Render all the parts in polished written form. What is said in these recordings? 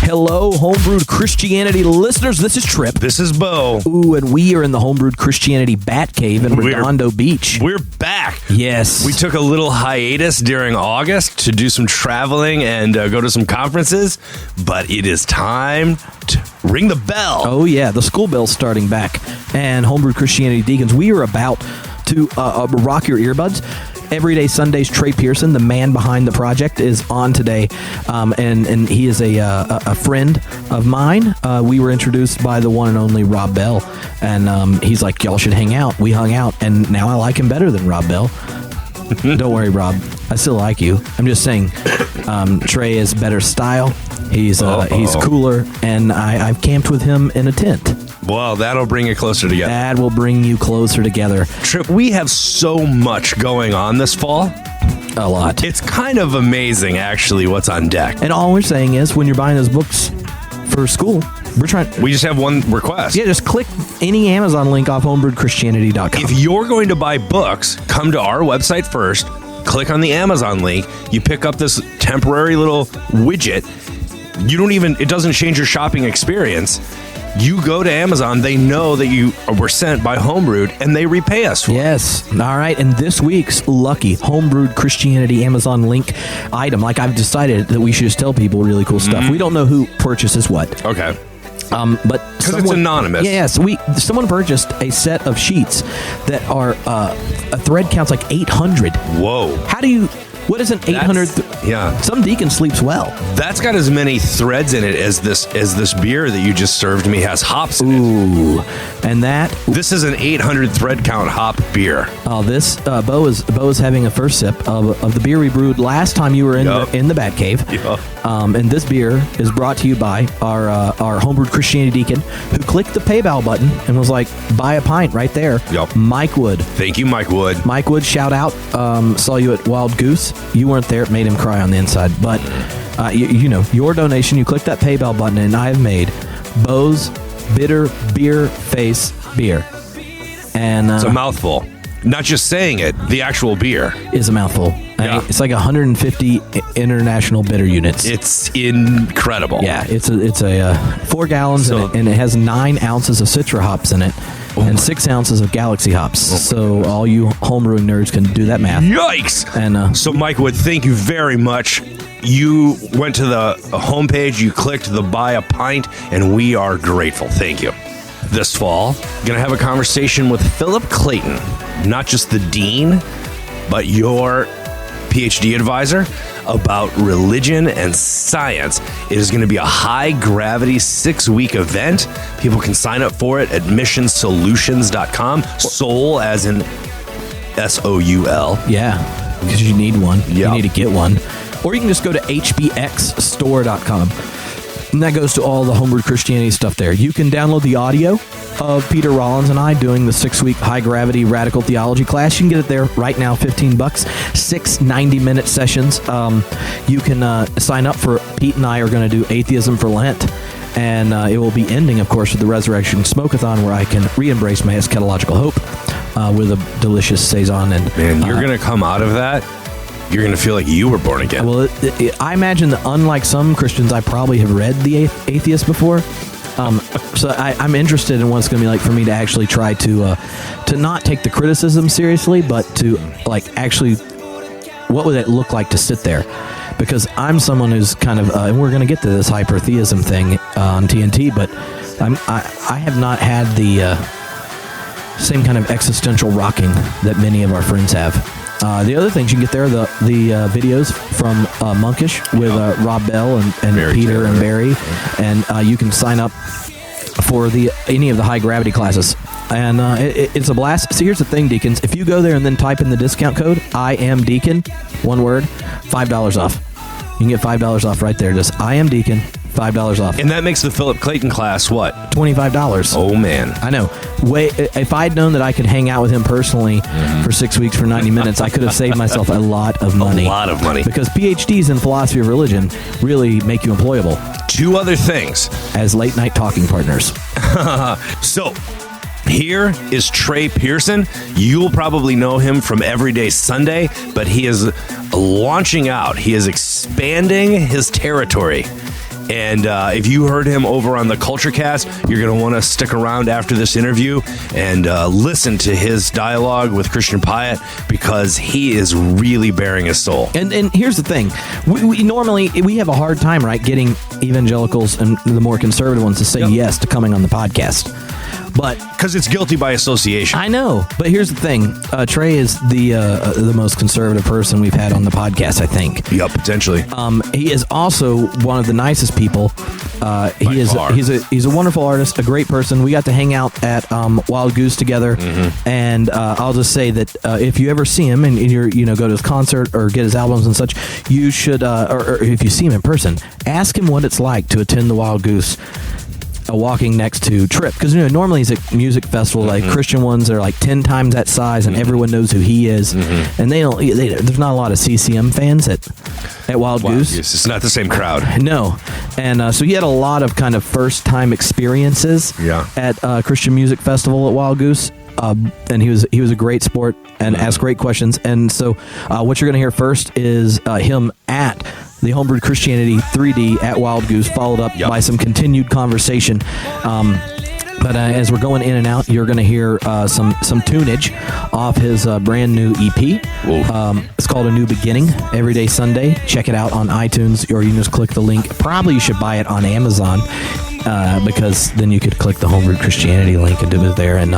Hello, Homebrewed Christianity listeners. This is Tripp. This is Bo. Ooh, and we are in the Homebrewed Christianity Bat Cave in Redondo Beach. We're back. Yes. We took a little hiatus during August to do some traveling and go to some conferences, but it is time to ring the bell. Oh, yeah. The school bell's starting back. And Homebrewed Christianity Deacons, we are about to rock your earbuds. Everyday Sundays, Trey Pearson, the man behind the project, is on today, and he is a friend of mine. We were introduced by the one and only Rob Bell, and he's like, y'all should hang out. We hung out, and now I like him better than Rob Bell. Don't worry, Rob. I still like you. I'm just saying, Trey is better style. He's cooler, and I've camped with him in a tent. Well, that'll bring you closer together. That will bring you closer together. Tripp, we have so much going on this fall. A lot. It's kind of amazing, actually, what's on deck. And all we're saying is, when you're buying those books for school, we just have one request. Yeah, just click any Amazon link off homebrewedchristianity.com. If you're going to buy books, come to our website first, click on the Amazon link, you pick up this temporary little widget. It doesn't change your shopping experience. You go to Amazon, they know that you were sent by Homebrewed, and they repay us for it. Yes. All right. And this week's lucky Homebrewed Christianity Amazon link item, like I've decided that we should just tell people really cool stuff. Mm-hmm. We don't know who purchases what. Okay. But because it's anonymous. Yeah. So someone purchased a set of sheets that are a thread counts like 800. Whoa. What is an 800? Yeah. Some deacon sleeps well. That's got as many threads in it as this beer that you just served me has hops in it. Ooh. And this is an 800 thread count hop beer. Oh, Bo is having a first sip of the beer we brewed last time you were in the Bat Cave. Yep. And this beer is brought to you by our Homebrewed Christianity deacon who clicked the PayPal button and was like, buy a pint right there. Yep. Mike Wood. Thank you, Mike Wood. Mike Wood, shout out. Saw you at Wild Goose. You weren't there. It made him cry on the inside. But, your donation, you click that PayPal button, and I've made Bo's Bitter Beer Face Beer. And it's a mouthful. Not just saying it, the actual beer is a mouthful. Yeah. It's like 150 international bitter units. It's incredible. Yeah, it's a 4 gallons and it has 9 ounces of Citra hops in it. And 6 ounces of Galaxy hops. So all you homebrewing nerds can do that math. Yikes! And so Mike Wood, thank you very much. You went to the homepage, you clicked the buy a pint, and we are grateful. Thank you. This fall, going to have a conversation with Philip Clayton, not just the dean, but your PhD advisor, about religion and science. It is going to be a high-gravity 6-week event. People can sign up for it at missionsolutions.com. Soul as in S-O-U-L. Yeah, because you need one. Yep. You need to get one. Or you can just go to hbxstore.com. And that goes to all the Homebrewed Christianity stuff there. You can download the audio of Peter Rollins and I doing the 6-week high-gravity radical theology class. You can get it there right now, $15, 6 90-minute sessions. You can sign up for Pete and I are going to do Atheism for Lent. And it will be ending, of course, with the Resurrection Smoke-a-thon, where I can re-embrace my eschatological hope with a delicious Saison. And man, you're going to come out of that. You're going to feel like you were born again. Well, I imagine that unlike some Christians, I probably have read The Atheist before. So I'm interested in what it's going to be like for me to actually try to not take the criticism seriously, but to actually, what would it look like to sit there? Because I'm someone who's kind of, and we're going to get to this hypertheism thing on TNT, but I have not had the same kind of existential rocking that many of our friends have. The other things you can get there are the videos from Monkish with Rob Bell and Peter and Barry, and you can sign up for any of the high gravity classes. And it's a blast. So here's the thing, deacons. If you go there and then type in the discount code, I am deacon, one word, $5 off. You can get $5 off right there. Just I am deacon, $5 off. And that makes the Philip Clayton class what? $25. Oh, man. I know. If I'd known that I could hang out with him personally for 6 weeks for 90 minutes, I could have saved myself a lot of money. A lot of money. Because PhDs in philosophy of religion really make you employable. 2 other things. As late-night talking partners. So, here is Trey Pearson. You'll probably know him from Everyday Sunday, but he is launching out. He is expanding his territory And if you heard him over on the Culture Cast, you're going to want to stick around after this interview and listen to his dialogue with Christian Piatt, because he is really bearing his soul. And here's the thing. We normally have a hard time, right, getting evangelicals and the more conservative ones to say yes to coming on the podcast. But because it's guilty by association. I know, but here's the thing: Trey is the most conservative person we've had on the podcast, I think. Yep, potentially. He is also one of the nicest people. He's a wonderful artist, a great person. We got to hang out at Wild Goose together, and I'll just say that if you ever see him and you're go to his concert or get his albums and such, you should, or if you see him in person, ask him what it's like to attend the Wild Goose. Walking next to Tripp, because normally he's a music festival, like Christian ones that are like 10 times that size, and everyone knows who he is, and there's not a lot of CCM fans at Wild Goose. It's not the same crowd. No, and so he had a lot of kind of first time experiences at Christian Music Festival at Wild Goose. And he was a great sport and asked great questions. And so what you're going to hear first is him at the Homebrewed Christianity 3D at Wild Goose, followed up by some continued conversation. But as we're going in and out, you're going to hear some tunage off his brand new EP. It's called A New Beginning, Everyday Sunday. Check it out on iTunes, or you can just click the link. Probably you should buy it on Amazon. Because then you could click the Homebrewed Christianity link and do it there. And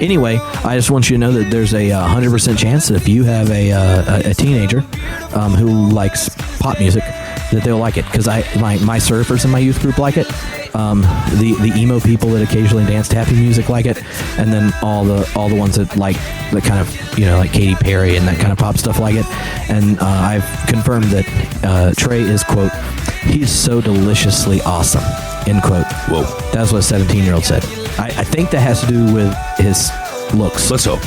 anyway, I just want you to know that there's a 100% chance that if you have a teenager who likes pop music, that they'll like it. Because my surfers in my youth group like it. The emo people that occasionally dance to happy music like it, and then all the ones that like the kind of like Katy Perry and that kind of pop stuff like it. And I've confirmed that Trey is, quote, he's so deliciously awesome, end quote. Whoa, that's what a 17-year-old said. I think that has to do with his looks. Let's hope.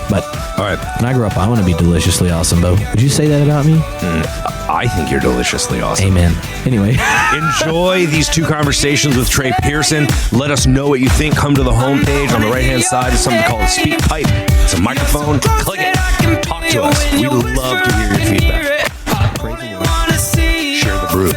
But all right, when I grow up, I want to be deliciously awesome, Bo. Would you say that about me? I think you're deliciously awesome. Amen. Anyway. Enjoy these two conversations with Trey Pearson. Let us know what you think. Come to the homepage on the right-hand side. It's something called Speak Pipe. It's a microphone. Click it. Talk to us. We'd love to hear your feedback. Praise the Lord. Share the brew.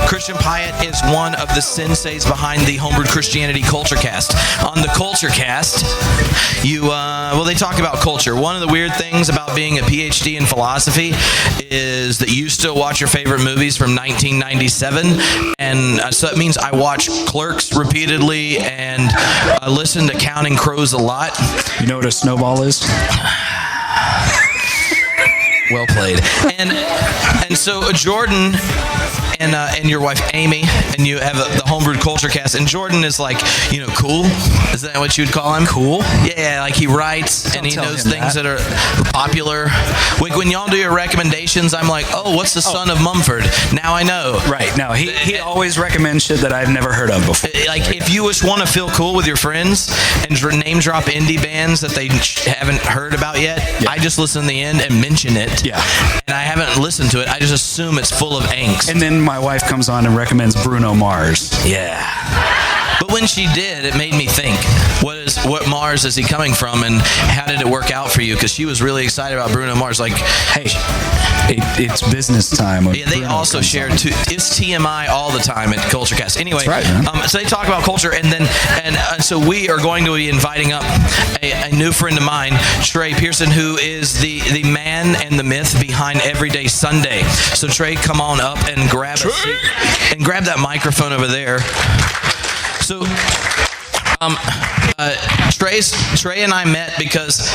Christian Piatt is one of the senseis behind the Homebrewed Christianity Culture Cast. On the Culture Cast, they talk about culture. One of the weird things about being a PhD in philosophy is that you still watch your favorite movies from 1997, and so that means I watch Clerks repeatedly, and I listen to Counting Crows a lot. You know what a snowball is? Well played. And so Jordan and your wife Amy, and you have the Homebrewed Culture Cast, and Jordan is like, cool. Is that what you would call him? Cool? Yeah, like he writes and he knows things that are popular. Like when y'all do your recommendations, I'm like, oh, what's the son of Mumford? Now I know. Right. No, he always recommends shit that I've never heard of before. Like if you just want to feel cool with your friends and name drop indie bands that they haven't heard about yet, I just listen to the end and mention it. Yeah. And I haven't listened to it. I just assume it's full of angst. And then my wife comes on and recommends Bruno Mars. Yeah. But when she did, it made me think, what Mars is he coming from, and how did it work out for you? Because she was really excited about Bruno Mars. Like, hey, it's business time. Yeah, they Bruno also share it's TMI all the time at Culture Cast. Anyway, that's right, man. So they talk about culture, and so we are going to be inviting up a new friend of mine, Trey Pearson, who is the man and the myth behind Everyday Sunday. So Trey, come on up and grab a seat and grab that microphone over there. So, Trey and I met because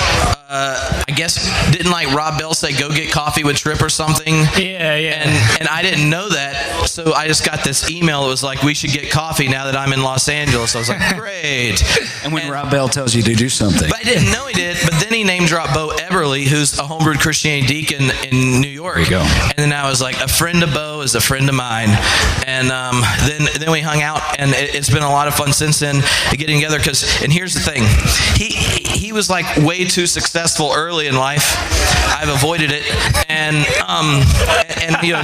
I guess didn't like Rob Bell say go get coffee with Tripp or something? Yeah. And I didn't know that. so I just got this email. It was like, we should get coffee now that I'm in Los Angeles. I was like, great. And when Rob Bell tells you to do something. But I didn't know he did. But then he name dropped Bo Eberly, who's a homebrewed Christianity deacon in New York. There you go. And then I was like, a friend of Bo is a friend of mine. And then we hung out, and it's been a lot of fun since then getting together. And here's the thing, he was like way too successful early in life. I've avoided it, and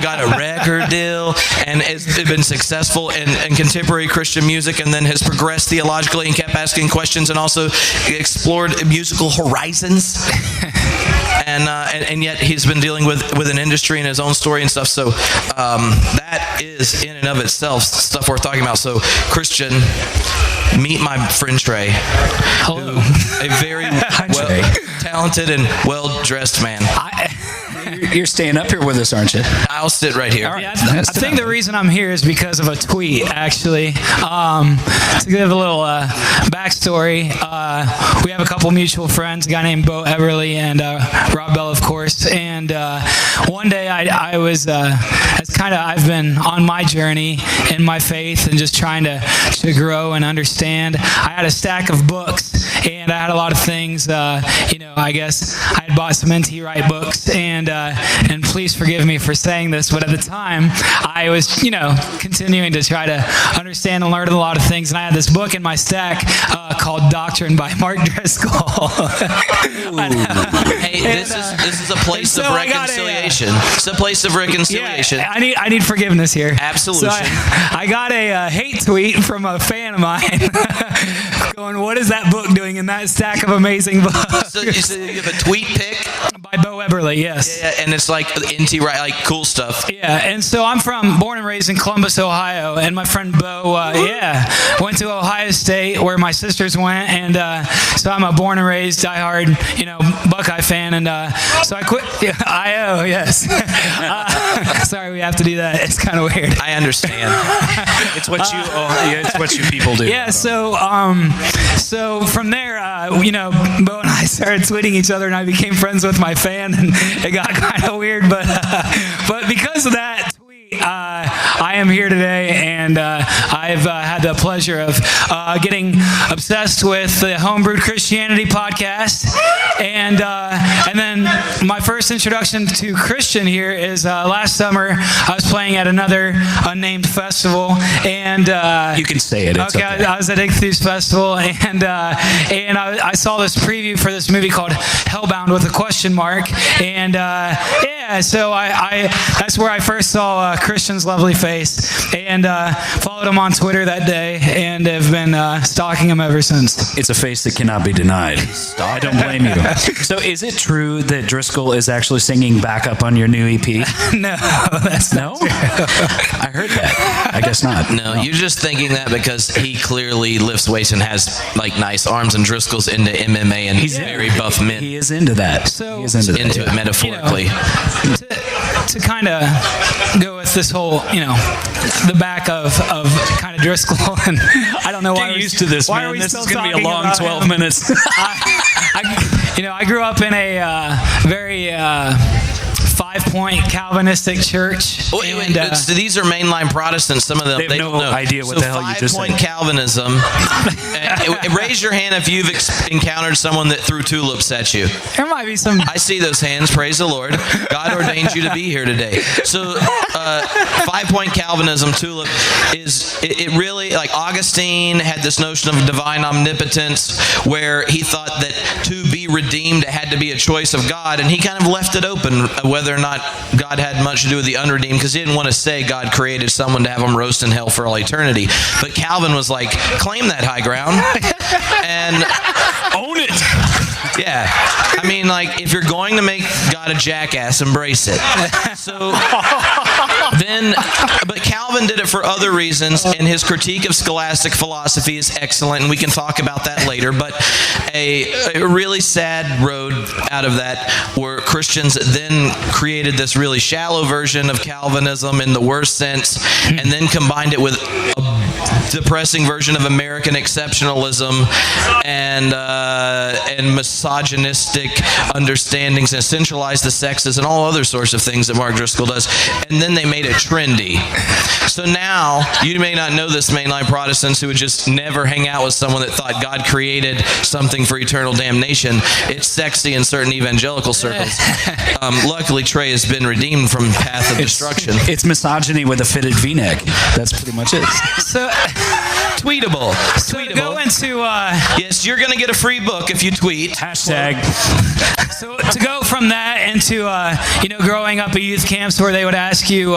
got a record deal, and has been successful in contemporary Christian music, and then has progressed theologically and kept asking questions, and also explored musical horizons. And yet he's been dealing with an industry and his own story and stuff. So that is in and of itself stuff worth talking about. So Christian, meet my friend Trey. Hello. A very talented and well-dressed man. You're staying up here with us, aren't you? I'll sit right here. Yeah, I think the reason I'm here is because of a tweet, actually. To give a little backstory, we have a couple mutual friends, a guy named Bo Eberly and Rob Bell, of course. And one day I was, I've been on my journey in my faith and just trying to grow and understand. I had a stack of books, and I had a lot of things, I guess I had bought some N.T. Wright books, and please forgive me for saying this, but at the time, I was, continuing to try to understand and learn a lot of things, and I had this book in my stack called Doctrine by Mark Driscoll. Hey, this is a place of reconciliation. It's a place of reconciliation. Yeah, I need forgiveness here. Absolution. So I got a hate tweet from a fan of mine going, what is that book doing in that stack of amazing books? So you have a tweet pic? By Bo Eberly, yes. Yeah, and it's like N.T. Wright, like cool stuff. Yeah, and so I'm born and raised in Columbus, Ohio, and my friend Bo, went to Ohio State where my sisters went, and so I'm a born and raised diehard, Buckeye fan, and so I quit. Yeah, I.O. Yes. Sorry, we have to do that. It's kind of weird. I understand. It's what you people do. Yeah. So from there, Bo and I started tweeting each other, and I became friends with my fan, and it got kind of weird, but because of that tweet, I am here today, and I've had the pleasure of getting obsessed with the Homebrewed Christianity podcast, and then my first introduction to Christian here is last summer I was playing at another unnamed festival, and you can say it. It's okay. I was at Ichthus Festival, and I saw this preview for this movie called Hellbound with a question mark, and so I that's where I first saw Christian's lovely face, and followed him on Twitter that day, and have been stalking him ever since. It's a face that cannot be denied. I don't blame you. So is it true that Driscoll is actually singing backup on your new EP? No, that's not true. I heard that. I guess not. No, you're just thinking that because he clearly lifts weights and has like nice arms, and Driscoll's into MMA and he's very buff men. He is into that. So he is into it metaphorically. To kind of go with this whole, the back of kind of Driscoll, and I don't know why. Get used to this, man. This is going to be a long 12 minutes. I grew up in a very 5-point Calvinistic church. So these are mainline Protestants. Some of them they have no idea what the hell you just said. 5-point Calvinism. Raise your hand if you've encountered someone that threw tulips at you. There might be some. I see those hands. Praise the Lord. God ordained you to be here today. So 5-point Calvinism, tulip, is it really, like Augustine had this notion of divine omnipotence where he thought that to be redeemed it had to be a choice of God, and he kind of left it open whether or not God had much to do with the unredeemed, because he didn't want to say God created someone to have them roast in hell for all eternity. But Calvin was like, claim that high ground and own it. Yeah. I mean, like, if you're going to make God a jackass, embrace it. But Calvin did it for other reasons, and his critique of scholastic philosophy is excellent, and we can talk about that later. But a really sad road out of that, where Christians then created this really shallow version of Calvinism in the worst sense, and then combined it with a depressing version of American exceptionalism and misogynistic understandings, and centralized the sexes and all other sorts of things that Mark Driscoll does, and then they made it trendy. So now, you may not know this, mainline Protestants who would just never hang out with someone that thought God created something for eternal damnation. It's sexy in certain evangelical circles. Luckily, Trey has been redeemed from path of destruction. It's misogyny with a fitted V-neck. That's pretty much it. So, Tweetable. so to go into Yes, you're going to get a free book if you tweet. Hashtag. So to go from that into growing up at youth camps where they would ask you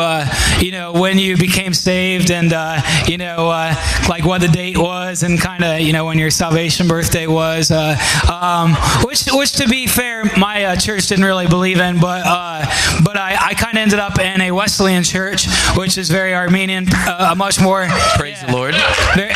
when you became saved and like what the date was and kind of when your salvation birthday was, which to be fair my church didn't really believe in, but I kind of ended up in a Wesleyan church, which is very Armenian, much more. Praise the Lord. Very,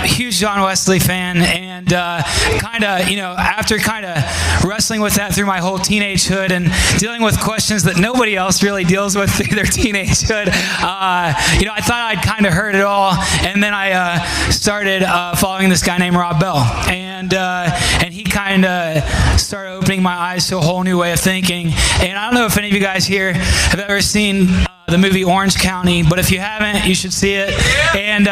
huge John Wesley fan, and after kind of wrestling with that through my whole teenagehood and dealing with questions that nobody else really deals with through their teenagehood, I thought I'd kind of heard it all, and then I started following this guy named Rob Bell, and he kind of started opening my eyes to a whole new way of thinking. And I don't know if any of you guys here have ever seen the movie Orange County, but if you haven't, you should see it. And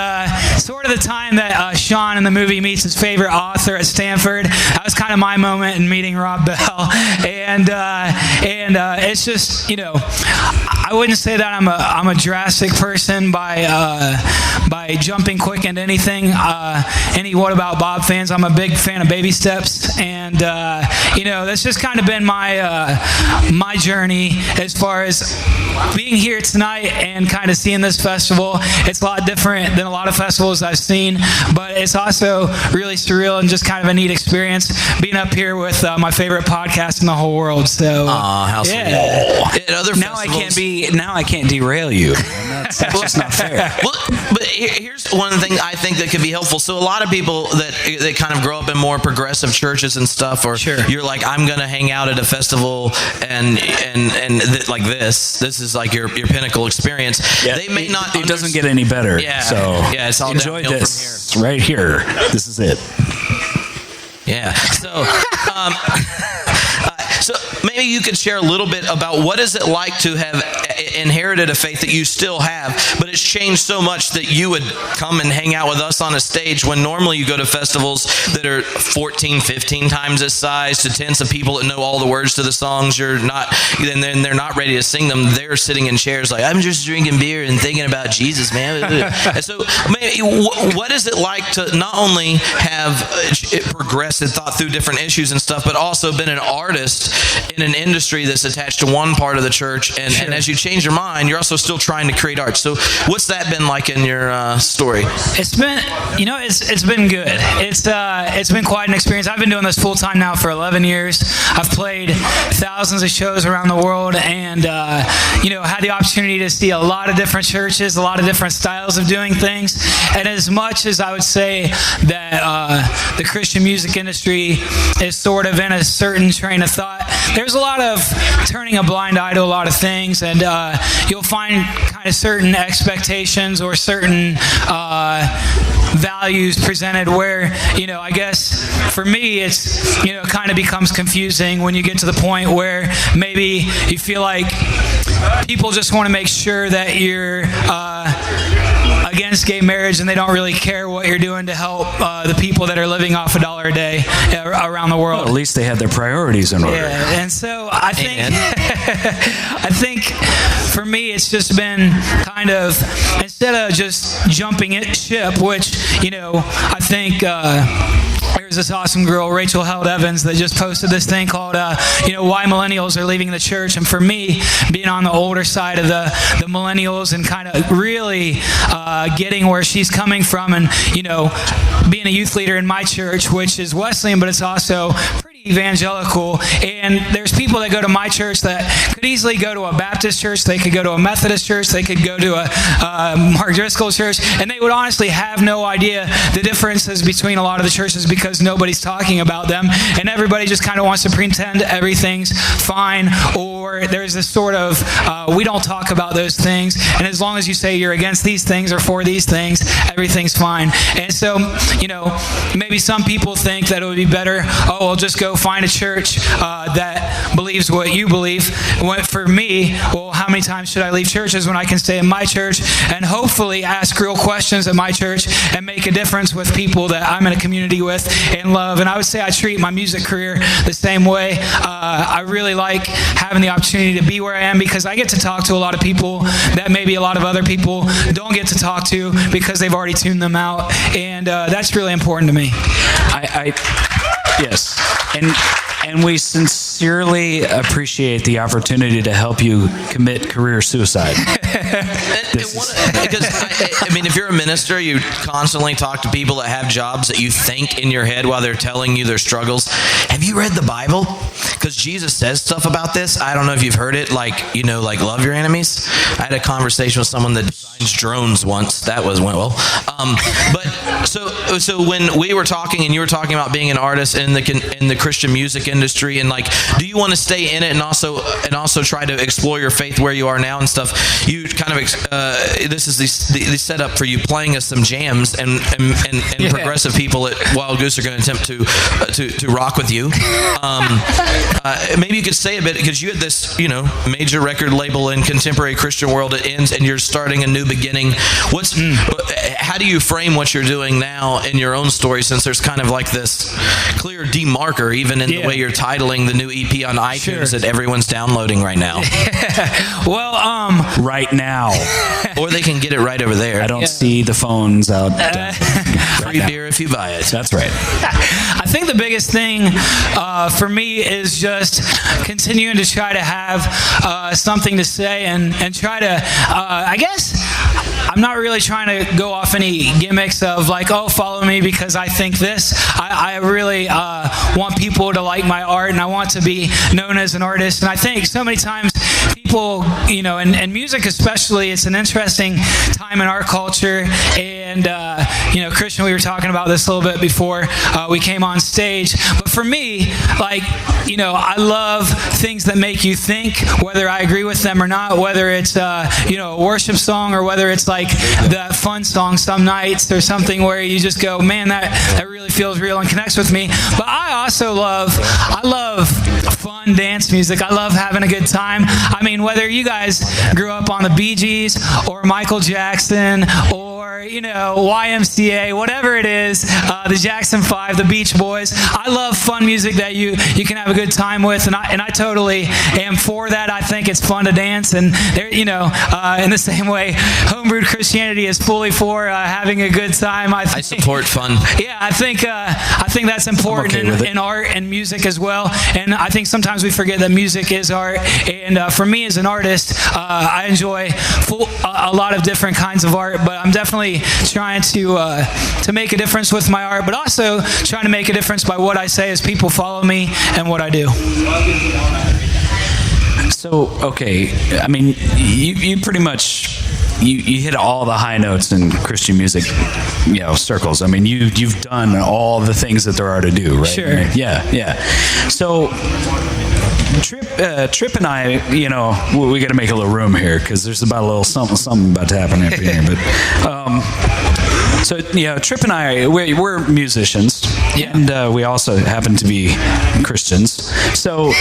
sort of the time that Sean in the movie meets his favorite author at Stanford, that was kind of my moment in meeting Rob Bell. And it's just, I wouldn't say that I'm a drastic person by jumping quick into anything. Any What About Bob fans, I'm a big fan of Baby Steps, and that's just kind of been my journey as far as being here tonight and kind of seeing this festival. It's a lot different than a lot of festivals I've seen, but it's also really surreal and just kind of a neat experience being up here with my favorite podcast in the whole world. So, how sweet. At other Now I can't derail you. That's just not fair. Well, but here's one thing I think that could be helpful. So a lot of people that kind of grow up in more progressive churches and stuff, or you're like, I'm going to hang out at a festival and like this is like your pinnacle experience. Yeah, they may not. It doesn't get any better. Yeah. So it's all enjoy downhill this right here. This is it. Yeah. So, so maybe you could share a little bit about what is it like to have inherited a faith that you still have, but it's changed so much that you would come and hang out with us on a stage when normally you go to festivals that are 14, 15 times this size, to tens of people that know all the words to the songs. You're not, and then they're not ready to sing them. They're sitting in chairs like, I'm just drinking beer and thinking about Jesus, man. And so maybe, what is it like to not only have progressed and thought through different issues and stuff, but also been an artist in an industry that's attached to one part of the church, and as you change your mind, you're also still trying to create art. So what's that been like in your story? It's been, it's been good. It's been quite an experience. I've been doing this full time now for 11 years. I've played thousands of shows around the world, and had the opportunity to see a lot of different churches, a lot of different styles of doing things. And as much as I would say that the Christian music industry is sort of in a certain train of thought, there's a lot of turning a blind eye to a lot of things, and you'll find kind of certain expectations or certain values presented where, I guess for me it's, kind of becomes confusing when you get to the point where maybe you feel like people just want to make sure that you're against gay marriage and they don't really care what you're doing to help the people that are living off $1 a day around the world. Well, at least they had their priorities in order. Yeah, and so I think I think for me it's just been kind of, instead of just jumping ship, which I think there's this awesome girl, Rachel Held Evans, that just posted this thing called why millennials are leaving the church. And for me, being on the older side of the millennials and kind of really getting where she's coming from, and being a youth leader in my church, which is Wesleyan, but it's also pretty evangelical, and there's people that go to my church that could easily go to a Baptist church, they could go to a Methodist church, they could go to a Mark Driscoll church, and they would honestly have no idea the differences between a lot of the churches because nobody's talking about them, and everybody just kind of wants to pretend everything's fine, or there's this sort of we don't talk about those things, and as long as you say you're against these things or for these things, everything's fine. And so maybe some people think that it would be better, we'll just go go find a church that believes what you believe. For me, well, how many times should I leave churches when I can stay in my church and hopefully ask real questions at my church and make a difference with people that I'm in a community with and love? And I would say I treat my music career the same way. I really like having the opportunity to be where I am because I get to talk to a lot of people that maybe a lot of other people don't get to talk to because they've already tuned them out. And that's really important to me. Yes. And we sincerely appreciate the opportunity to help you commit career suicide. Because I mean, if you're a minister, you constantly talk to people that have jobs that you think in your head while they're telling you their struggles. Have you read the Bible? Because Jesus says stuff about this. I don't know if you've heard it, like love your enemies. I had a conversation with someone that designs drones once. That went well. But so when we were talking and you were talking about being an artist in the Christian music industry, and do you want to stay in it and also try to explore your faith where you are now and stuff? You kind of this is the setup for you playing us some jams and progressive people at Wild Goose are going to attempt to rock with you. Maybe you could say a bit because you had this major record label in contemporary Christian world. It ends and you're starting a new beginning. How do you frame what you're doing now in your own story, since there's kind of like this clear demarker even in the way you're titling the new EP on iTunes that everyone's downloading right now? Well, right now. Or they can get it right over there. I don't see the phones out. Free beer if you buy it. That's right. I think the biggest thing for me is just continuing to try to have something to say and try to, I guess, I'm not really trying to go off any gimmicks of follow me because I think this. I really want people to like my art, and I want to be known as an artist. And I think so many times people, and music especially, it's an interesting time in our culture. And, Christian, we were talking about this a little bit before we came on stage. But for me, I love things that make you think, whether I agree with them or not, whether it's, a worship song or whether it's that fun song some nights or something where you just go, man, that really feels real and connects with me. But I also love fun dance music. I love having a good time. I mean, whether you guys grew up on the Bee Gees or Michael Jackson or YMCA, whatever it is, the Jackson 5, the Beach Boys. I love fun music that you can have a good time with, and I totally am for that. I think it's fun to dance, and in the same way, homebrewed Christianity is fully for having a good time. I support fun. Yeah, I think that's important in art and music as well. And I think sometimes we forget that music is art. And for me as an artist, I enjoy a lot of different kinds of art, but I'm definitely trying to make a difference with my art, but also trying to make a difference by what I say as people follow me and what I do. So, okay, I mean, you pretty much you hit all the high notes in Christian music, circles. I mean, you've done all the things that there are to do, right? Sure. Yeah. So, Tripp and I, we got to make a little room here because there's about a little something about to happen up here. But Tripp and I, we're musicians, and we also happen to be Christians. So,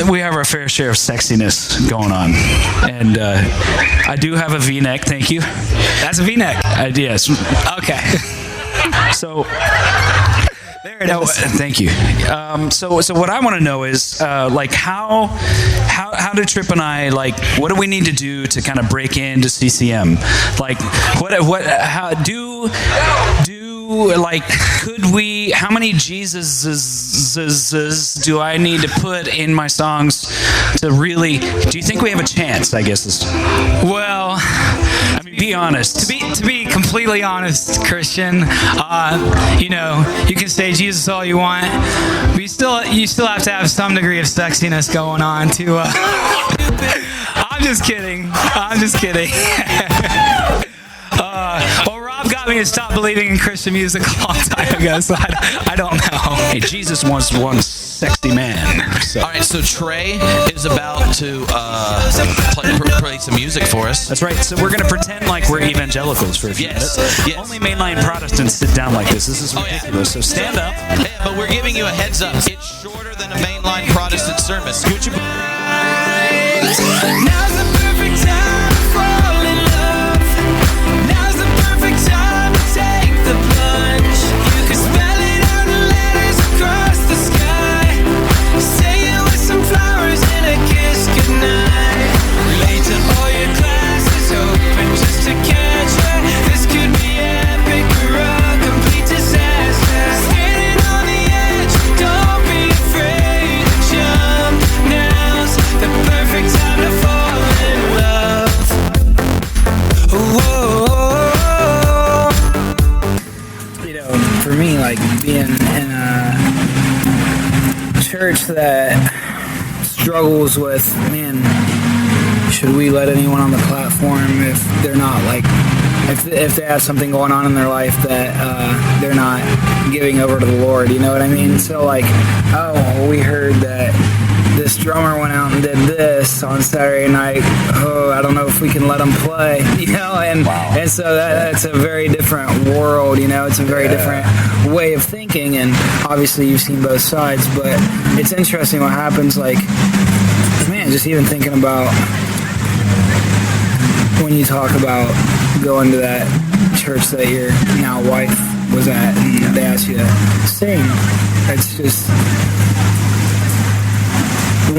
we have our fair share of sexiness going on, and I do have a V-neck. Thank you. That's a V-neck. Yes. Okay. So. There it is. Thank you. So what I want to know is how do Tripp and I what do we need to do to kind of break into CCM? Could we? How many Jesuses do I need to put in my songs to really? Do you think we have a chance? I guess is. Well, be honest. To be completely honest, Christian, you can say Jesus all you want, but you still have to have some degree of sexiness going on to. I'm just kidding. Well, Rob got me to stop believing in Christian music a long time ago, so I don't know. Hey, Jesus wants sexy man. So. All right, so Trey is about to play some music for us. That's right. So we're going to pretend like we're evangelicals for a few minutes. Yes. Only mainline Protestants sit down like this. This is ridiculous. So stand up. Yeah, but we're giving you a heads up. It's shorter than a mainline Protestant sermon. Scoot your... Now's the perfect time to fall in love. Now's the perfect time to take the plunge. You can spell it out in letters across the sky. Say it with some flowers and a kiss goodnight. Late to all your classes open just to catch her. This could be epic or a complete disaster. Standing on the edge, don't be afraid to jump. Now's the perfect time to fall in love. Whoa. You know, for me, like being in a church that struggles with, man, should we let anyone on the platform if they're not like, if they have something going on in their life that they're not giving over to the Lord, you know what I mean? So like, oh, well, we heard that this drummer went out and did this on Saturday night. Oh, I don't know if we can let him play, you know? And so that's a very different world, you know? It's a very different way of thinking, and obviously you've seen both sides, but it's interesting what happens, like, man, just even thinking about when you talk about going to that church that your now wife was at and they asked you to sing. It's just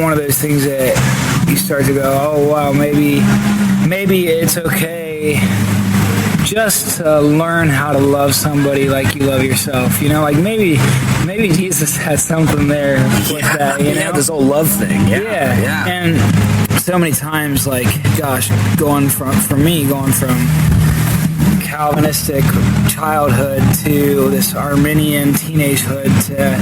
one of those things that you start to go, oh wow, maybe it's okay just to learn how to love somebody like you love yourself, you know, like maybe Jesus had something there with that, you know, this whole love thing. Yeah. And so many times, like, gosh, going from Calvinistic childhood to this Arminian teenagehood to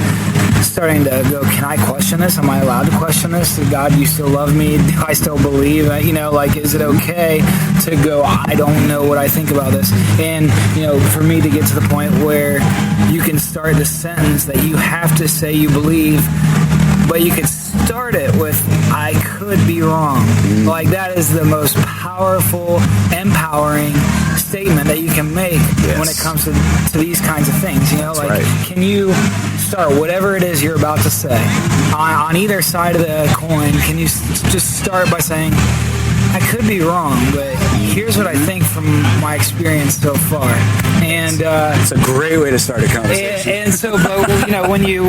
starting to go, can I question this? Am I allowed to question this? God, you still love me? Do I still believe? You know, like, is it okay to go, I don't know what I think about this? And, you know, for me to get to the point where you can start the sentence that you have to say you believe, but you could start it with, I could be wrong. Like, that is the most powerful, empowering statement that you can make when it comes to these kinds of things. You know, like, can you start whatever it is you're about to say on either side of the coin? Can you just start by saying, I could be wrong, but here's what I think from my experience so far. And it's a great way to start a conversation. And so, but you know, when you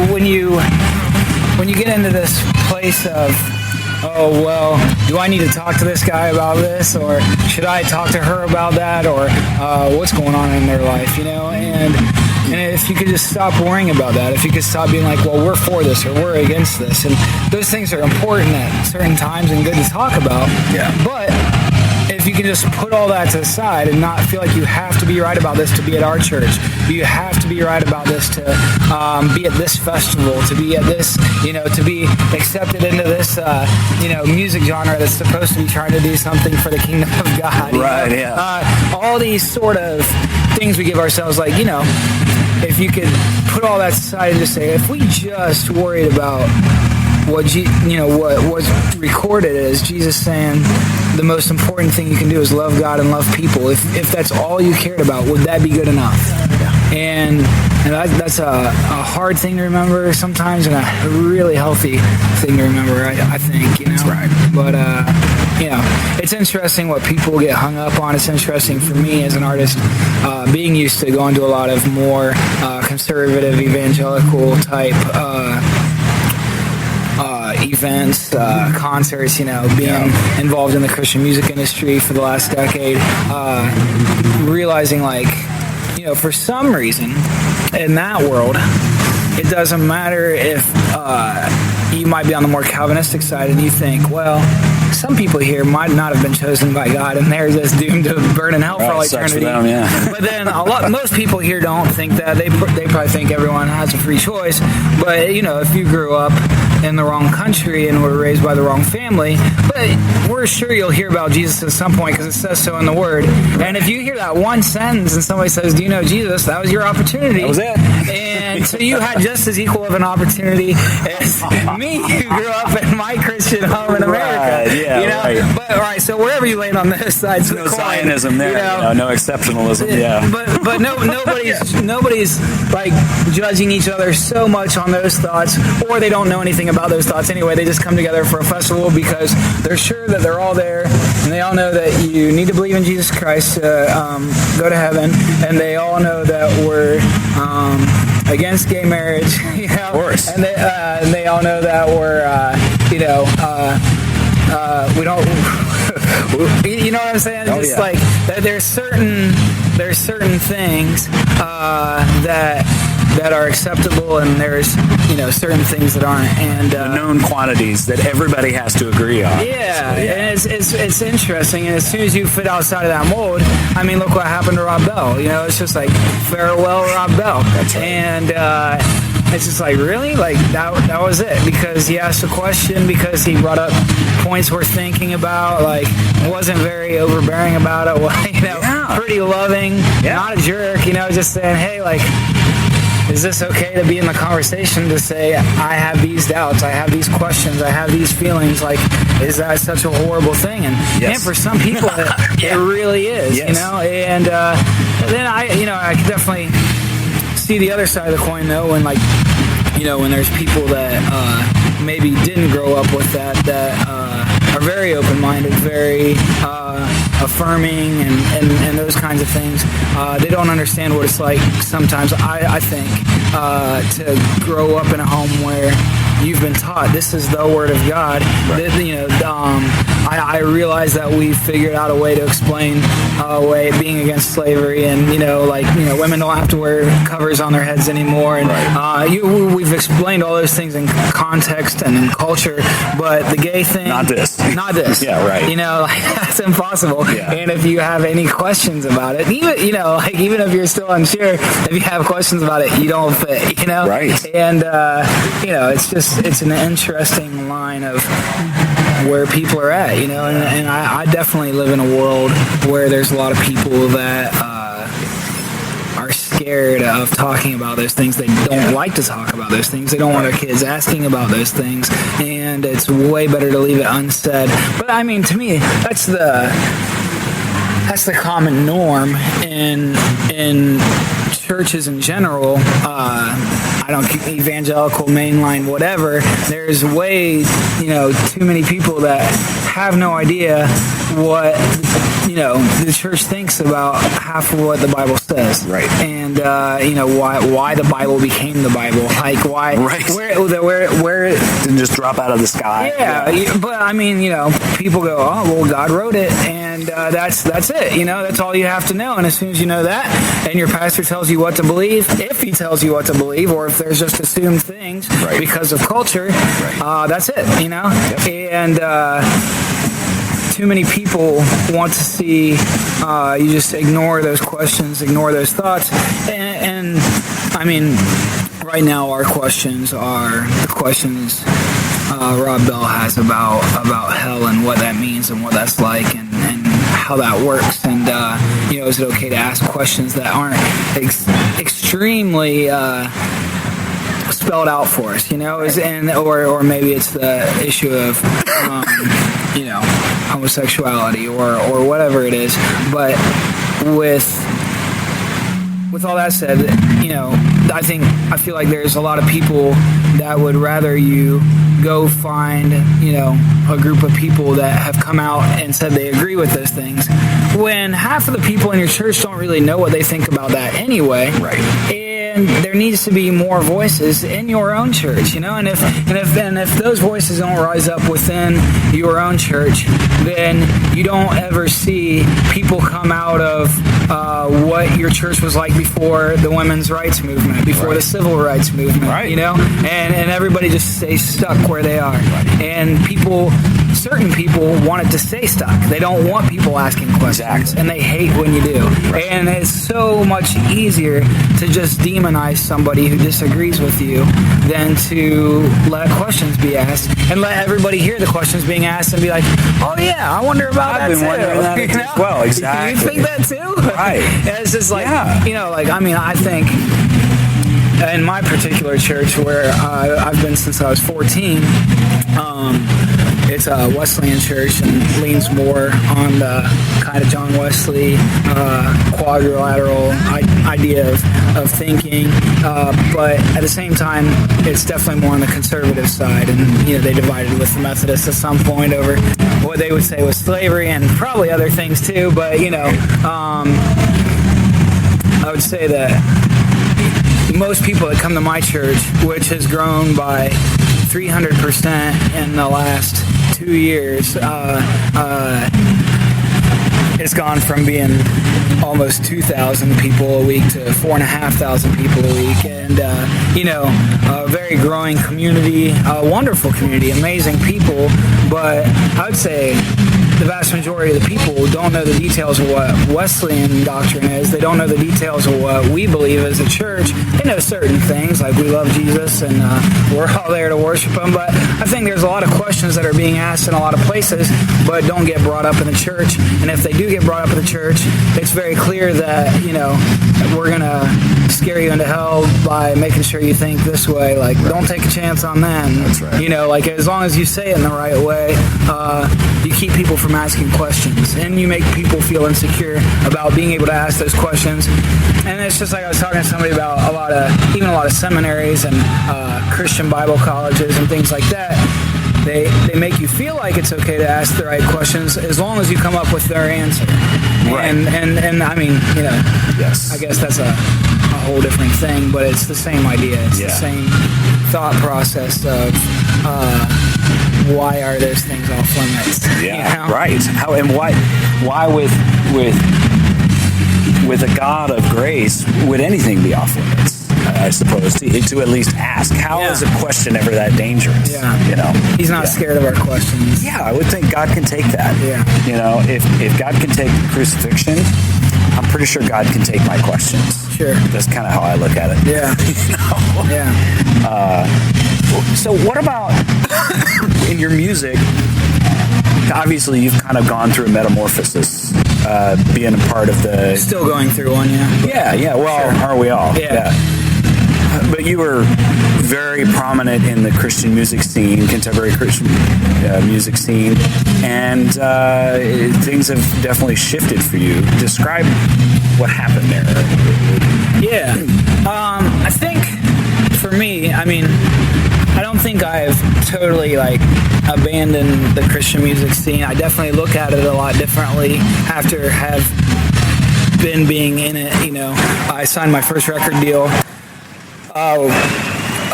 get into this place of, oh, well, do I need to talk to this guy about this, or should I talk to her about that, or what's going on in their life, you know? And if you could just stop worrying about that, if you could stop being like, well, we're for this or we're against this, and those things are important at certain times and good to talk about. Yeah. But if you can just put all that to the side and not feel like you have to be right about this to be at our church, you have to be right about this to be at this festival, to be at this, you know, to be accepted into this, you know, music genre that's supposed to be trying to do something for the kingdom of God. Right, you know? All these sort of things we give ourselves, like, you know, if you could put all that aside and just say, if we just worried about what what's recorded as Jesus saying the most important thing you can do is love God and love people. If that's all you cared about, would that be good enough? Yeah. And that's a hard thing to remember sometimes, and a really healthy thing to remember, I think, you know. That's right. But you know, it's interesting what people get hung up on. It's interesting for me as an artist, being used to going to a lot of more conservative, evangelical type events, concerts, you know, being involved in the Christian music industry for the last decade, realizing, like, you know, for some reason in that world, it doesn't matter if you might be on the more Calvinistic side and you think, well, some people here might not have been chosen by God and they're just doomed to burn in hell for all eternity. For them, yeah. But then most people here don't think that. They probably think everyone has a free choice. But, you know, if you grew up in the wrong country and were raised by the wrong family, but we're sure you'll hear about Jesus at some point because it says so in the Word. And if you hear that one sentence and somebody says, do you know Jesus? That was your opportunity. That was it. And so you had just as equal of an opportunity as me, who grew up in my Christian home in America. Right, yeah, you know? right. But all right, so wherever you land on those sides of the No coin, Zionism there, no exceptionalism. Yeah. But nobody's like judging each other so much on those thoughts, or they don't know anything about those thoughts anyway. They just come together for a festival because they're sure that they're all there, and they all know that you need to believe in Jesus Christ to go to heaven, and they all know that we're against gay marriage, you know, Of course. and they all know that we're we don't you know what I'm saying? Oh, Just yeah. like there's certain things that are acceptable, and there's certain things that aren't, and Known quantities that everybody has to agree on. yeah, and it's interesting. And as soon as you fit outside of that mold, I mean, look what happened to Rob Bell. It's just like farewell, Rob Bell. That's right. And it's just like, really, like that was it, because he asked a question, because he brought up points we're thinking about, like wasn't very overbearing about it. Yeah. Pretty loving, not a jerk. Just saying, hey, like, is this okay to be in the conversation to say, I have these doubts, I have these questions, I have these feelings, like, is that such a horrible thing? And Yes. man, for some people, it really is, Yes. And then I can definitely see the other side of the coin, though, when, like, when there's people that maybe didn't grow up with that are very open-minded, very affirming, and those kinds of things. They don't understand what it's like sometimes, I think, to grow up in a home where you've been taught this is the Word of God. Right. I realize that we've figured out a way to explain being against slavery, and women don't have to wear covers on their heads anymore, and we've explained all those things in context and in culture, but the gay thing, Not this. Yeah, right. That's impossible. Yeah. And if you have any questions about it, even if you're still unsure, if you have questions about it, you don't fit. Right. And it's an interesting line of where people are at, and I definitely live in a world where there's a lot of people that are scared of talking about those things. They don't like to talk about those things. They don't want their kids asking about those things, and it's way better to leave it unsaid. But I mean, to me, that's the common norm in churches in general. I don't evangelical, mainline, whatever. There's way too many people that have no idea what the church thinks about half of what the Bible says. Right. And why the Bible became the Bible. Like why Right. where It didn't just drop out of the sky. yeah, but I mean, people go, oh, well, God wrote it, and that's it. That's all you have to know. And as soon as you know that, and your pastor tells you what to believe, if he tells you what to believe, or if there's just assumed things Right. because of culture, that's it. And too many people want to see you just ignore those questions, ignore those thoughts, and I mean, right now our questions are the questions Rob Bell has about hell and what that means and what that's like, and how that works, and is it okay to ask questions that aren't extremely spelled out for us, or maybe it's the issue of homosexuality or whatever it is. But with all that said, I feel like there's a lot of people that would rather you go find, a group of people that have come out and said they agree with those things, when half of the people in your church don't really know what they think about that anyway. Right. And there needs to be more voices in your own church, and if those voices don't rise up within your own church, then you don't ever see people come out of what your church was like before the women's rights movement, before the civil rights movement, and everybody just stays stuck where they are. And certain people want it to stay stuck. They don't want people asking questions, and they hate when you do. And it's so much easier to just demonize somebody who disagrees with you than to let questions be asked and let everybody hear the questions being asked and be like, oh yeah, I wonder about that too. I've been wondering that as well. Exactly. You think that too? Right. And it's just like, Yeah. I mean, I think in my particular church, where I've been since I was 14, it's a Wesleyan church and leans more on the kind of John Wesley quadrilateral idea of thinking, but at the same time, it's definitely more on the conservative side. And they divided with the Methodists at some point over what they would say was slavery and probably other things too. But I would say that most people that come to my church, which has grown by 300% in the last 2 years, it's gone from being almost 2,000 people a week to 4,500 people a week, and a very growing community, a wonderful community, amazing people. But I would say the vast majority of the people don't know the details of what Wesleyan doctrine is. They don't know the details of what we believe as a church. They know certain things, like we love Jesus and we're all there to worship him. But I think there's a lot of questions that are being asked in a lot of places, but don't get brought up in the church. And if they do get brought up in the church, it's very clear that, we're going to scare you into hell by making sure you think this way. Like, don't take a chance on them. That's right. As long as you say it in the right way, you keep people from asking questions, and you make people feel insecure about being able to ask those questions. And it's just like I was talking to somebody about a lot of seminaries and Christian Bible colleges and things like that. They make you feel like it's okay to ask the right questions as long as you come up with their answer. Right. And I mean, yes. I guess that's a whole different thing, but it's the same idea. It's the same thought process of why are those things off limits? Yeah, right. How and why with a God of grace would anything be off limits? I suppose to at least ask. How is a question ever that dangerous? Yeah. He's not scared of our questions. Yeah, I would think God can take that. Yeah. If God can take crucifixion, I'm pretty sure God can take my questions. Sure. That's kind of how I look at it. Yeah. Yeah. So what about in your music? Obviously, you've kind of gone through a metamorphosis, being a part of the... Still going through one, yeah. Yeah. Well, aren't we all? Yeah. But you were very prominent in the Christian music scene, contemporary Christian music scene, and things have definitely shifted for you. Describe what happened there. Yeah. I think for me, I don't think I've totally abandoned the Christian music scene. I definitely look at it a lot differently after have been being in it. I signed my first record deal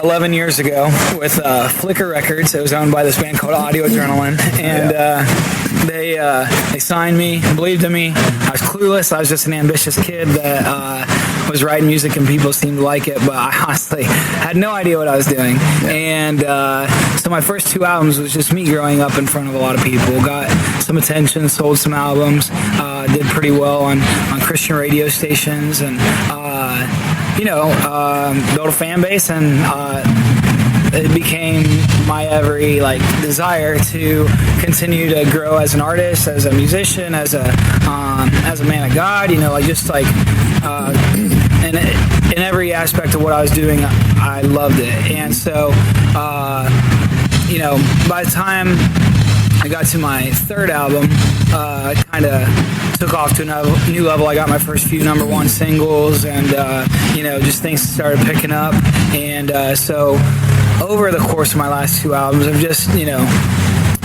11 years ago with Flicker Records. It was owned by this band called Audio Adrenaline, and they signed me, believed in me. I was clueless. I was just an ambitious kid that was writing music, and people seemed to like it, but I honestly had no idea what I was doing. And so my first 2 albums was just me growing up in front of a lot of people. Got some attention, sold some albums, did pretty well on Christian radio stations, and built a fan base, and it became my every desire to continue to grow as an artist, as a musician, as a man of God. In every aspect of what I was doing, I loved it. And so, by the time I got to my third album, kind of took off to a new level. I got my first few #1 singles, and just things started picking up. And so over the course of my last 2 albums, I've just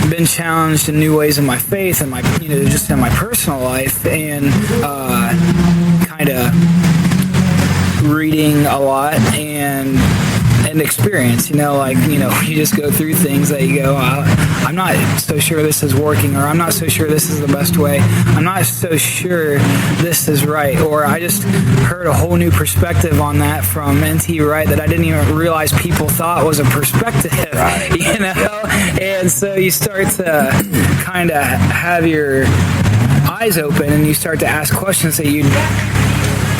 been challenged in new ways in my faith and my just in my personal life, and kind of reading a lot and experience, you just go through things that you go, I'm not so sure this is working, or I'm not so sure this is the best way, I'm not so sure this is right, or I just heard a whole new perspective on that from N.T. Wright that I didn't even realize people thought was a perspective, and so you start to kind of have your eyes open, and you start to ask questions that you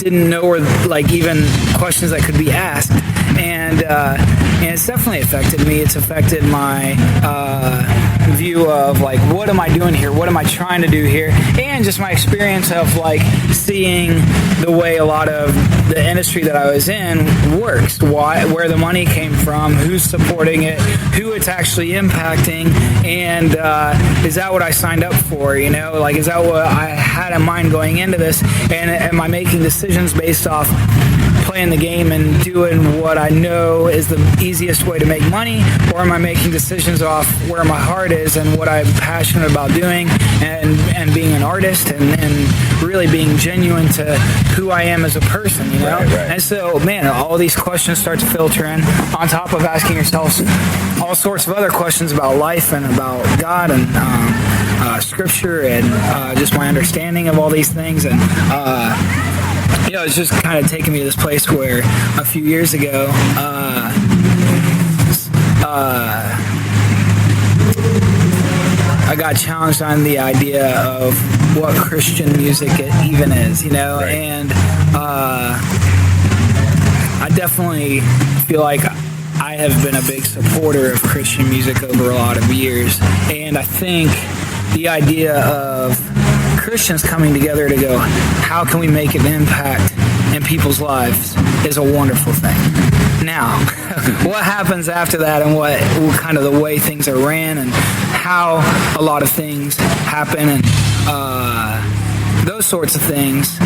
didn't know were even questions that could be asked. And and it's definitely affected me. It's affected my view of like, what am I doing here? What am I trying to do here? And just my experience of like seeing the way a lot of the industry that I was in works, where the money came from, who's supporting it, who it's actually impacting, and is that what I signed up for? You know, like, is that what I had in mind going into this? And am I making decisions based off playing the game and doing what I know is the easiest way to make money, or am I making decisions off where my heart is and what I'm passionate about doing, and being an artist and really being genuine to who I am as a person, you know? Right. And so, man, all these questions start to filter in on top of asking yourself all sorts of other questions about life and about God and scripture and just my understanding of all these things. And you know, it's just kind of taken me to this place where a few years ago, I got challenged on the idea of what Christian music even is, you know, Right. and I definitely feel like I have been a big supporter of Christian music over a lot of years, and I think the idea of Christians coming together to go, how can we make an impact in people's lives, is a wonderful thing. Now, what happens after that, and what kind of the way things are ran, and how a lot of things happen, and those sorts of things,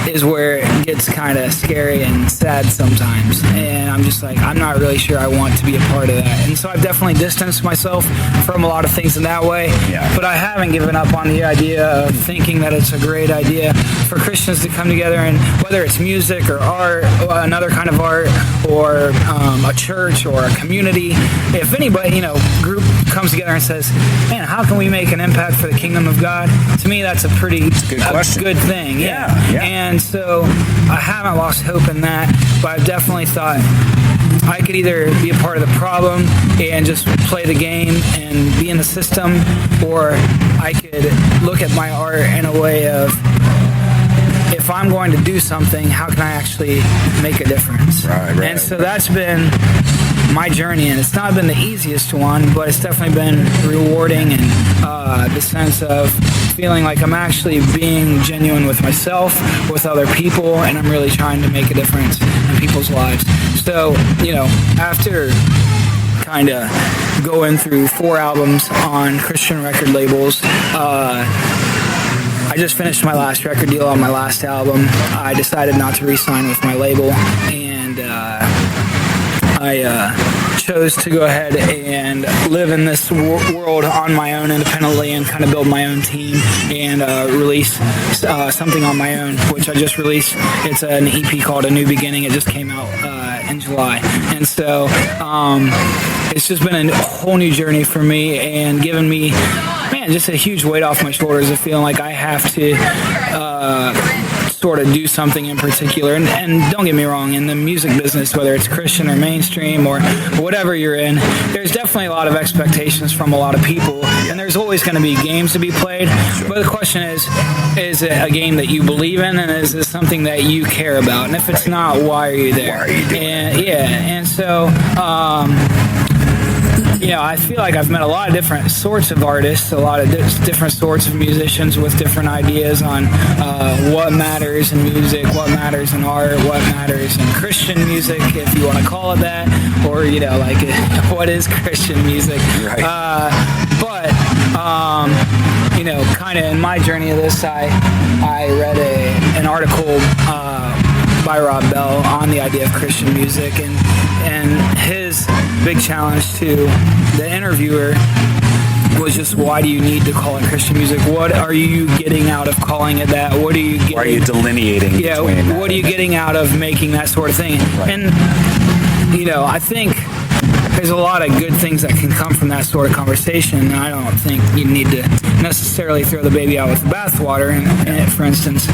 is where it gets kind of scary and sad sometimes. And I'm just like, I'm not really sure I want to be a part of that. And so I've definitely distanced myself from a lot of things in that way. Yeah. But I haven't given up on the idea of thinking that it's a great idea for Christians to come together, and whether it's music or art, or another kind of art, or a church or a community, if anybody, you know, group comes together and says, man, how can we make an impact for the kingdom of God? To me, that's a pretty good thing. Yeah. And so I haven't lost hope in that, but I've definitely thought I could either be a part of the problem and just play the game and be in the system, or I could look at my art in a way of, if I'm going to do something, how can I actually make a difference? Right. And so that's been my journey, and it's not been the easiest one, but it's definitely been rewarding, and the sense of feeling like I'm actually being genuine with myself, with other people, and I'm really trying to make a difference in people's lives. So, you know, after kind of going through 4 albums on Christian record labels, I just finished my last record deal on my last album. I decided not to re-sign with my label, and I chose to go ahead and live in this world on my own independently, and kind of build my own team and release something on my own, which I just released. It's an EP called A New Beginning. It just came out in July. And so it's just been a whole new journey for me, and given me, man, just a huge weight off my shoulders of feeling like I have to sort of do something in particular. And don't get me wrong, in the music business, whether it's Christian or mainstream or whatever you're in, there's definitely a lot of expectations from a lot of people, and there's always going to be games to be played. But the question is it a game that you believe in, and is it something that you care about? And if it's not, why are you there? And so you know, I feel like I've met a lot of different sorts of artists, a lot of different sorts of musicians with different ideas on what matters in music, what matters in art, what matters in Christian music, if you want to call it that, or, you know, like, what is Christian music? Right. You know, kind of in my journey of this, I read an article by Rob Bell on the idea of Christian music, and his big challenge to the interviewer was just, why do you need to call it Christian music? What are you getting out of calling it that? What are you getting? Why are you delineating? Yeah, what are you getting out of making that sort of thing? Right. And, you know, I think there's a lot of good things that can come from that sort of conversation. I don't think you need to necessarily throw the baby out with the bathwater. And for instance,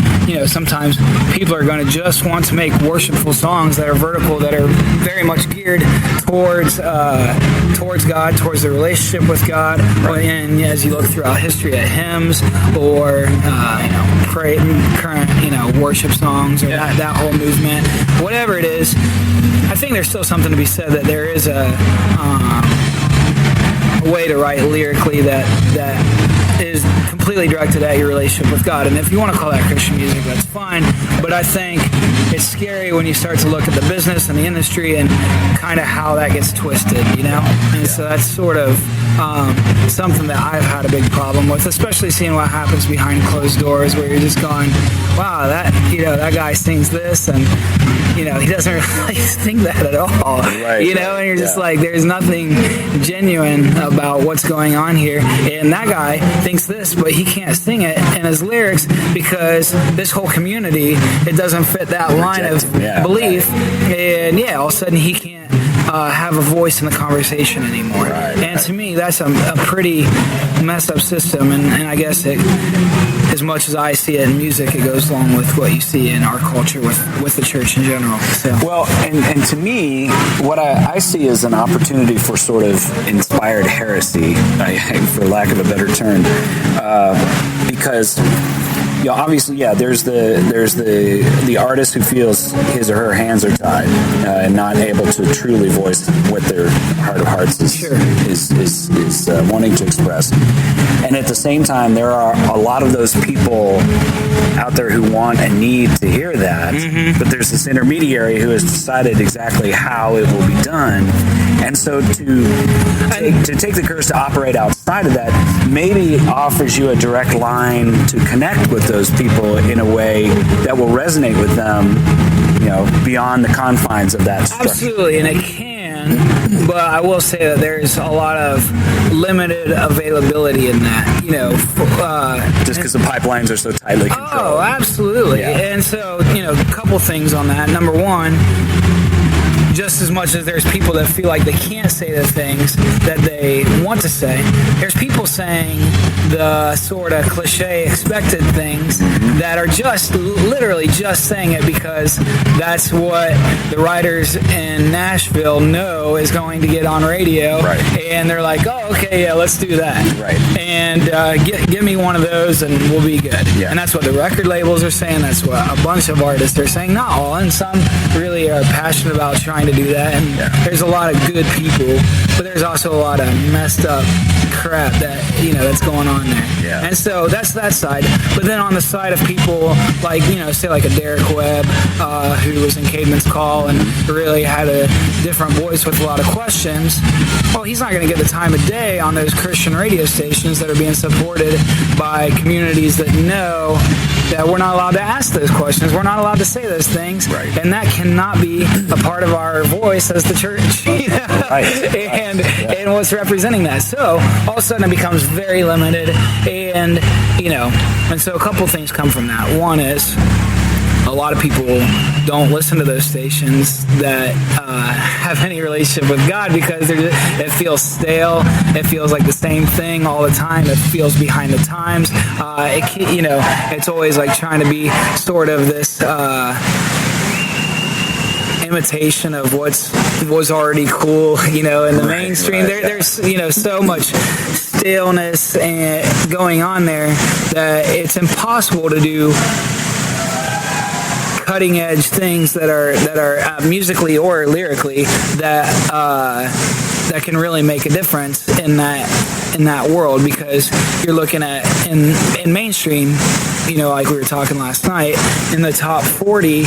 sometimes people are going to just want to make worshipful songs that are vertical, that are very much geared towards God, towards the relationship with God. And as you look throughout history at hymns or current worship songs or that whole movement, whatever it is, I think there's still something to be said that there is a way to write lyrically that is completely directed at your relationship with God. And if you want to call that Christian music, that's fine. But I think it's scary when you start to look at the business and the industry and kind of how that gets twisted, And so that's sort of something that I've had a big problem with, especially seeing what happens behind closed doors, where you're just going, wow, that guy sings this, and he doesn't really think that at all, right, and you're just like, there's nothing genuine about what's going on here, and that guy thinks this, but he can't sing it in his lyrics because this whole community, it doesn't fit that line of belief, and all of a sudden he can't have a voice in the conversation anymore. And to me, that's a pretty messed up system, and I guess as much as I see it in music, it goes along with what you see in our culture with the church in general. So. Well, and to me, what I see is an opportunity for sort of inspired heresy, for lack of a better term, because obviously, there's the artist who feels his or her hands are tied and not able to truly voice what their heart of hearts is wanting to express. And at the same time, there are a lot of those people out there who want and need to hear that, but there's this intermediary who has decided exactly how it will be done. And so to take the courage to operate outside of that maybe offers you a direct line to connect with those people in a way that will resonate with them, beyond the confines of that structure. Absolutely, and it can, but I will say that there's a lot of limited availability in that, just because the pipelines are so tightly controlled. Oh, absolutely. Yeah. And so, a couple things on that. Number one, just as much as there's people that feel like they can't say the things that they want to say, there's people saying the sort of cliche expected things that are just literally just saying it because that's what the writers in Nashville know is going to get on radio. Right. And they're like, oh, okay, let's do that. Right. And give me one of those and we'll be good. Yeah. And that's what the record labels are saying. That's what a bunch of artists are saying. Not all, and some really are passionate about trying to do that, and there's a lot of good people, but there's also a lot of messed up crap that that's going on there. And so that's that side. But then on the side of people like say like a Derek Webb, who was in Caveman's Call and really had a different voice with a lot of questions, well, he's not going to get the time of day on those Christian radio stations that are being supported by communities that know that we're not allowed to ask those questions. We're not allowed to say those things. Right. And that cannot be a part of our voice as the church. And what's representing that. So all of a sudden it becomes very limited. And, and so a couple things come from that. One is a lot of people don't listen to those stations that have any relationship with God because it feels stale. It feels like the same thing all the time. It feels behind the times. It's always like trying to be sort of this imitation of was already cool, in the mainstream. There's so much staleness and going on there that it's impossible to do cutting edge things that are musically or lyrically that can really make a difference in that world, because you're looking at in mainstream, like we were talking last night, in the top 40,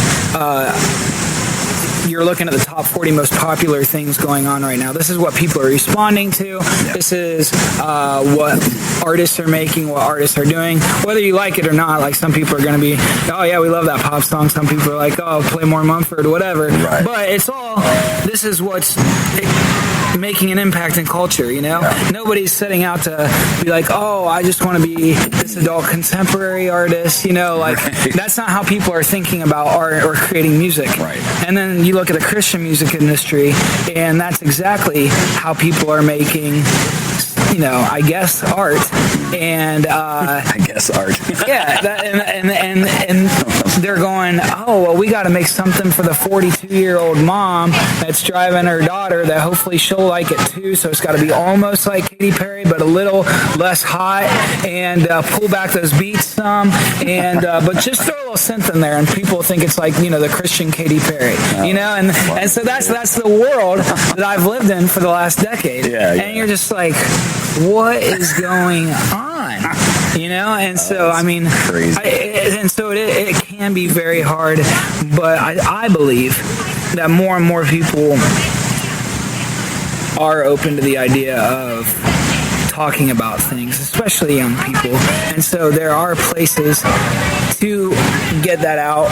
you're looking at the top 40 most popular things going on right now. This is what people are responding to. This is what artists are making, what artists are doing. Whether you like it or not, like some people are going to be, oh yeah, we love that pop song. Some people are like, oh, play more Mumford, whatever. Right. But it's all, this is what's making an impact in culture, Nobody's setting out to be like, oh, I just want to be this adult contemporary artist, That's not how people are thinking about art or creating music. Right. And then you look at the Christian music industry, and that's exactly how people are making, I guess, art. and I guess art. yeah, and they're going, oh, well, we got to make something for the 42-year-old mom that's driving her daughter that hopefully she'll like it too. So it's got to be almost like Katy Perry, but a little less hot, and pull back those beats some, and but just throw a little synth in there, and people think it's like, you know, the Christian Katy Perry, you know, and so that's the world that I've lived in for the last decade. And you're just like, what is going on? You know, and so I mean, and so it can be very hard, but I believe that more and more people are open to the idea of talking about things, especially young people, and so there are places to get that out.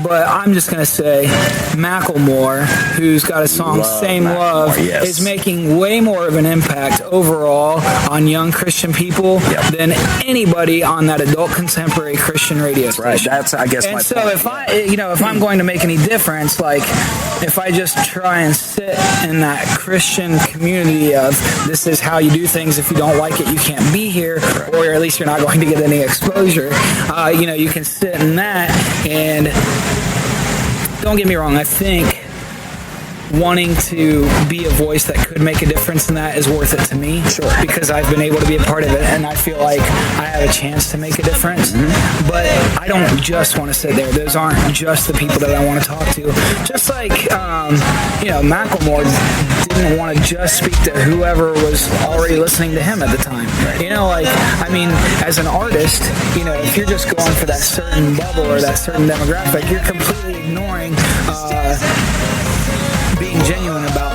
But I'm just gonna say Macklemore, who's got a song Same Love, is making way more of an impact overall on young Christian people than anybody on that adult contemporary Christian radio station. Right, that's, I guess, and my so point. if I'm going to make any difference, like if I just try and sit in that Christian community of this is how you do things, if you don't like it, you can't be here, or at least you're not going to get any exposure. You know, you can sit in that, and don't get me wrong, I think wanting to be a voice that could make a difference in that is worth it to me. Sure. Because I've been able to be a part of it, and I feel like I have a chance to make a difference. But I don't just want to sit there. Those aren't just the people that I want to talk to. Just like, you know, Macklemore didn't want to just speak to whoever was already listening to him at the time. You know, like, I mean, as an artist, you know, if you're just going for that certain bubble or that certain demographic, you're completely ignoring being genuine about